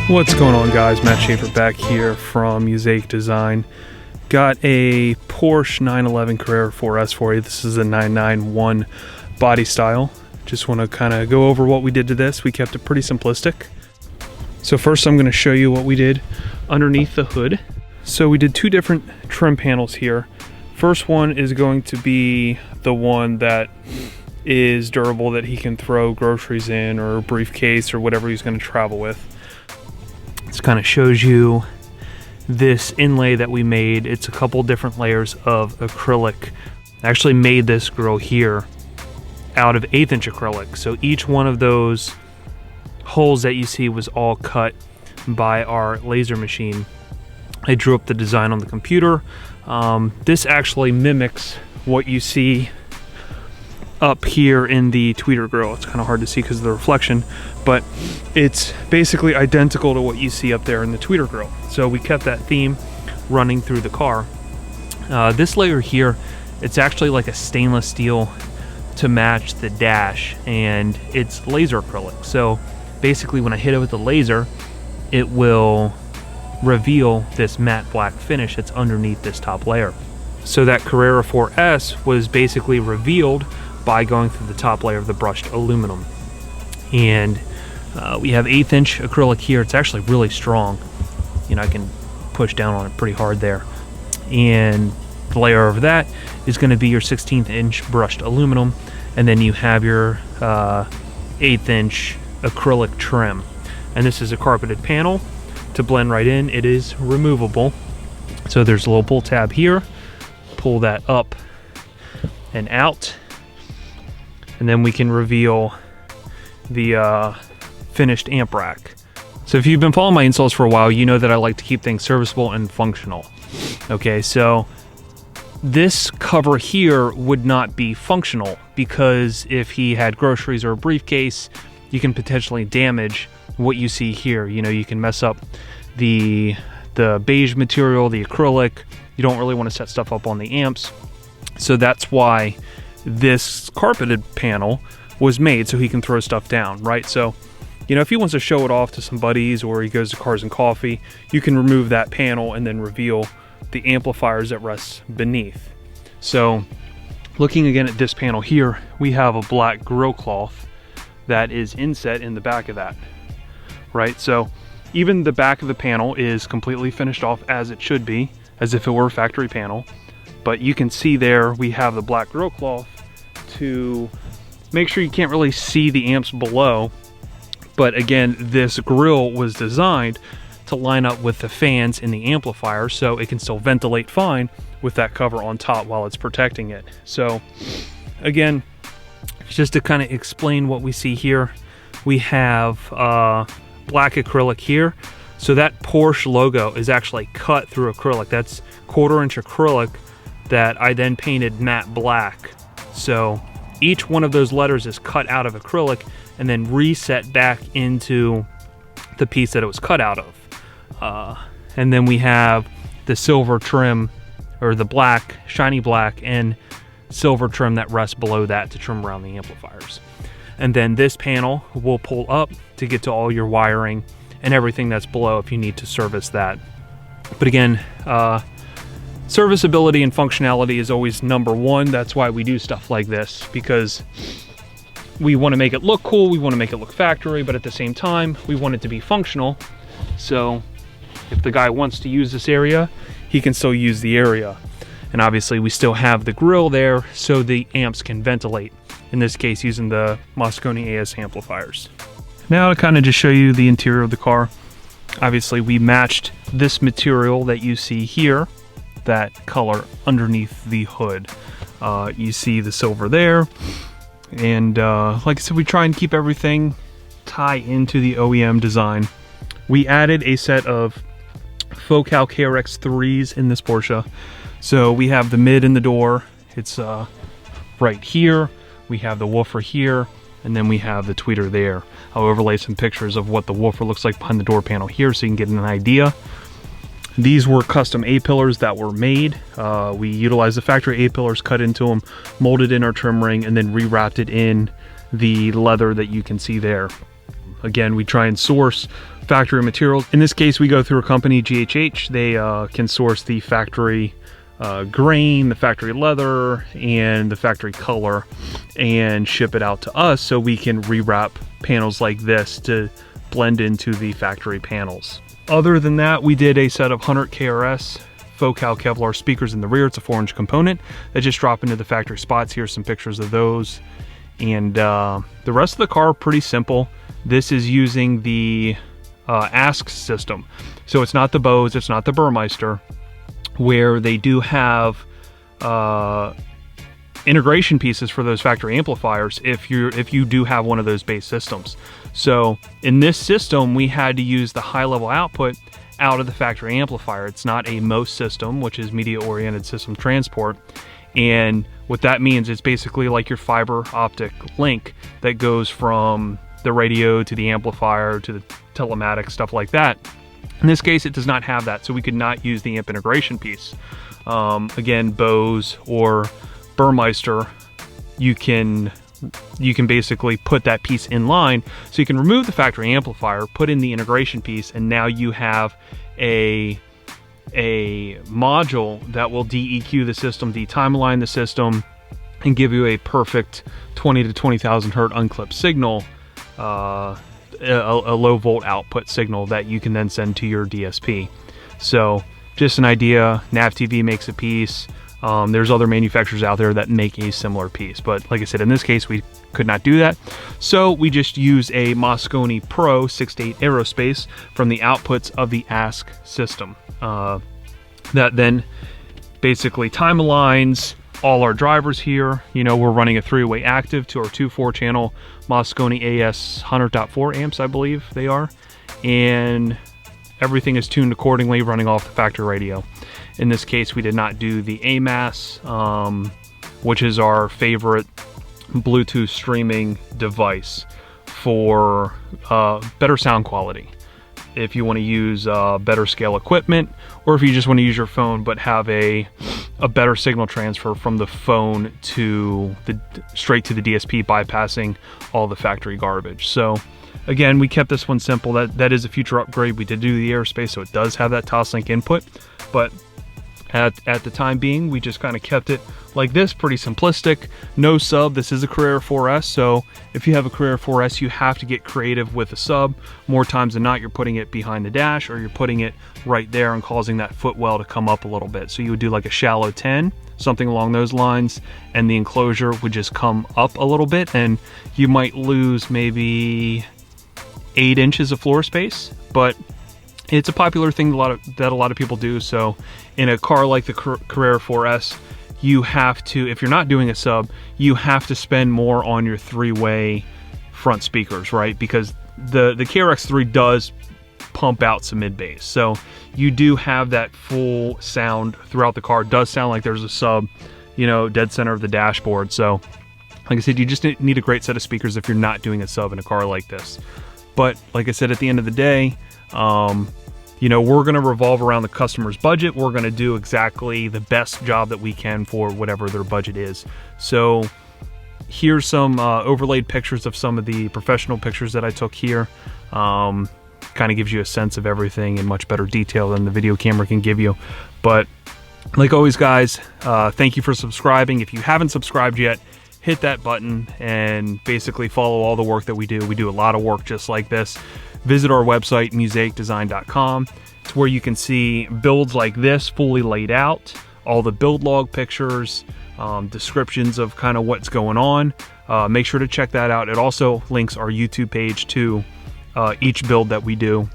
What's going on, guys? Matt Schaeffer back here from Musaic Design. Got a Porsche 911 Carrera 4S for you. This is a 991 body style. Just want to kind of go over what we did to this. We kept it pretty simplistic. So first I'm going to show you what we did underneath the hood. So we did two different trim panels here. First one is going to be the one that is durable, that he can throw groceries in or a briefcase or whatever he's going to travel with. This kind of shows you this inlay that we made. It's a couple different layers of acrylic. I actually made this grill here out of 1/8 inch acrylic. So each one of those holes that you see was all cut by our laser machine. I drew up the design on the computer. This actually mimics what you see up here in the tweeter grill. It's kind of hard to see because of the reflection, but it's basically identical to what you see up there in the tweeter grill. So we kept that theme running through the car. This layer here, it's actually like a stainless steel to match the dash, and it's laser acrylic. So basically when I hit it with the laser, it will reveal this matte black finish that's underneath this top layer. So that Carrera 4S was basically revealed by going through the top layer of the brushed aluminum. And we have 1/8 inch acrylic here. It's actually really strong. You know, I can push down on it pretty hard there. And the layer over that is going to be your 1/16 inch brushed aluminum. And then you have your 1/8 inch acrylic trim. And this is a carpeted panel to blend right in. It is removable. So there's a little pull tab here. Pull that up and out. And then we can reveal the finished amp rack. So if you've been following my installs for a while, you know that I like to keep things serviceable and functional. Okay, so this cover here would not be functional because if he had groceries or a briefcase, you can potentially damage what you see here. You know, you can mess up the beige material, the acrylic. You don't really want to set stuff up on the amps. So that's why this carpeted panel was made, so he can throw stuff down, right? So, you know, if he wants to show it off to some buddies or he goes to Cars and Coffee, you can remove that panel and then reveal the amplifiers that rest beneath. So looking again at this panel here, we have a black grill cloth that is inset in the back of that, right? So even the back of the panel is completely finished off as it should be, as if it were a factory panel. But you can see there we have the black grill cloth to make sure you can't really see the amps below. But again, this grill was designed to line up with the fans in the amplifier so it can still ventilate fine with that cover on top while it's protecting it. So again, just to kind of explain what we see here, we have black acrylic here. So that Porsche logo is actually cut through acrylic. That's 1/4 inch acrylic that I then painted matte black. So each one of those letters is cut out of acrylic and then reset back into the piece that it was cut out of. And then we have the silver trim, or the black, shiny black, and silver trim that rests below that to trim around the amplifiers. And then this panel will pull up to get to all your wiring and everything that's below if you need to service that. But again, serviceability and functionality is always number one. That's why we do stuff like this, because we want to make it look cool, we want to make it look factory, but at the same time, we want it to be functional. So if the guy wants to use this area, he can still use the area. And obviously we still have the grill there so the amps can ventilate, in this case using the Moscone ASE amplifiers. Now to kind of just show you the interior of the car, obviously we matched this material that you see here, that color underneath the hood. You see the silver there, and like I said, we try and keep everything tie into the OEM design. We added a set of Focal KRX 3s in this Porsche. So we have the mid in the door, it's right here, we have the woofer here, and then we have the tweeter there. I'll overlay some pictures of what the woofer looks like behind the door panel here so you can get an idea. These were custom A-pillars that were made. We utilized the factory A-pillars, cut into them, molded in our trim ring, and then rewrapped it in the leather that you can see there. Again, we try and source factory materials. In this case, we go through a company, GHH. They can source the factory grain, the factory leather, and the factory color, and ship it out to us so we can rewrap panels like this to blend into the factory panels. Other than that, we did a set of 100 KRS Focal Kevlar speakers in the rear. It's a 4-inch component that just drop into the factory spots. Here's some pictures of those. And the rest of the car, pretty simple. This is using the ASE system. So it's not the Bose, it's not the Burmeister, where they do have integration pieces for those factory amplifiers if you do have one of those base systems. So in this system, we had to use the high-level output out of the factory amplifier. It's not a MOS system, which is media-oriented system transport. And what that means is basically like your fiber optic link that goes from the radio to the amplifier to the telematics, stuff like that. In this case, it does not have that, so we could not use the amp integration piece. Again, Bose or Burmeister, you can basically put that piece in line, so you can remove the factory amplifier, put in the integration piece, and now you have a module that will DEQ the system, de-timeline the system, and give you a perfect 20 to 20,000 hertz unclipped signal, a low volt output signal that you can then send to your DSP. So just an idea. NavTV makes a piece. There's other manufacturers out there that make a similar piece, but like I said, in this case, we could not do that. So we just use a Moscone Pro 6-8 Aerospace from the outputs of the ASE system. That then basically time aligns all our drivers here. You know, we're running a 3-way active to our 2 4-channel Moscone AS 100.4 amps, I believe they are. And everything is tuned accordingly, running off the factory radio. In this case, we did not do the AMAS, which is our favorite Bluetooth streaming device for better sound quality. If you want to use better scale equipment, or if you just want to use your phone but have a better signal transfer from the phone to straight to the DSP, bypassing all the factory garbage. So again, we kept this one simple. That is a future upgrade. We did do the aerospace, so it does have that Toslink input, but at the time being, we just kind of kept it like this, pretty simplistic. No sub. This is a Carrera 4S, so if you have a Carrera 4S, you have to get creative with a sub. More times than not, you're putting it behind the dash, or you're putting it right there and causing that footwell to come up a little bit. So you would do like a shallow 10, something along those lines, and the enclosure would just come up a little bit, and you might lose maybe 8 inches of floor space, but it's a popular thing that a lot of people do. So in a car like the Carrera 4S, you have to, if you're not doing a sub, you have to spend more on your 3-way front speakers, right? Because the KRX3 does pump out some mid bass, so you do have that full sound throughout the car. It does sound like there's a sub, you know, dead center of the dashboard. So like I said, you just need a great set of speakers if you're not doing a sub in a car like this. But like I said, at the end of the day, you know, we're going to revolve around the customer's budget. We're going to do exactly the best job that we can for whatever their budget is. So here's some overlaid pictures of some of the professional pictures that I took here. Kind of gives you a sense of everything in much better detail than the video camera can give you. But like always, guys, thank you for subscribing. If you haven't subscribed yet, hit that button and basically follow all the work that we do. We do a lot of work just like this. Visit our website, musaicdesign.com. It's where you can see builds like this fully laid out, all the build log pictures, descriptions of kind of what's going on. Make sure to check that out. It also links our YouTube page to each build that we do.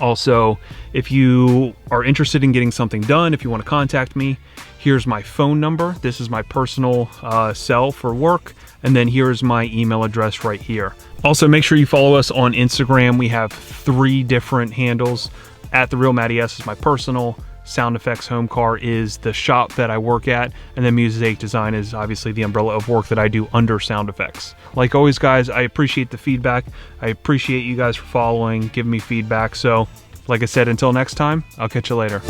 Also, if you are interested in getting something done, if you want to contact me, here's my phone number. This is my personal cell for work. And then here's my email address right here. Also, make sure you follow us on Instagram. We have 3 different handles. At The Real Matty S is my personal. Sound Effects Home Car is the shop that I work at. And then Musaic Design is obviously the umbrella of work that I do under Sound Effects. Like always, guys, I appreciate the feedback. I appreciate you guys for following, giving me feedback. So, like I said, until next time, I'll catch you later.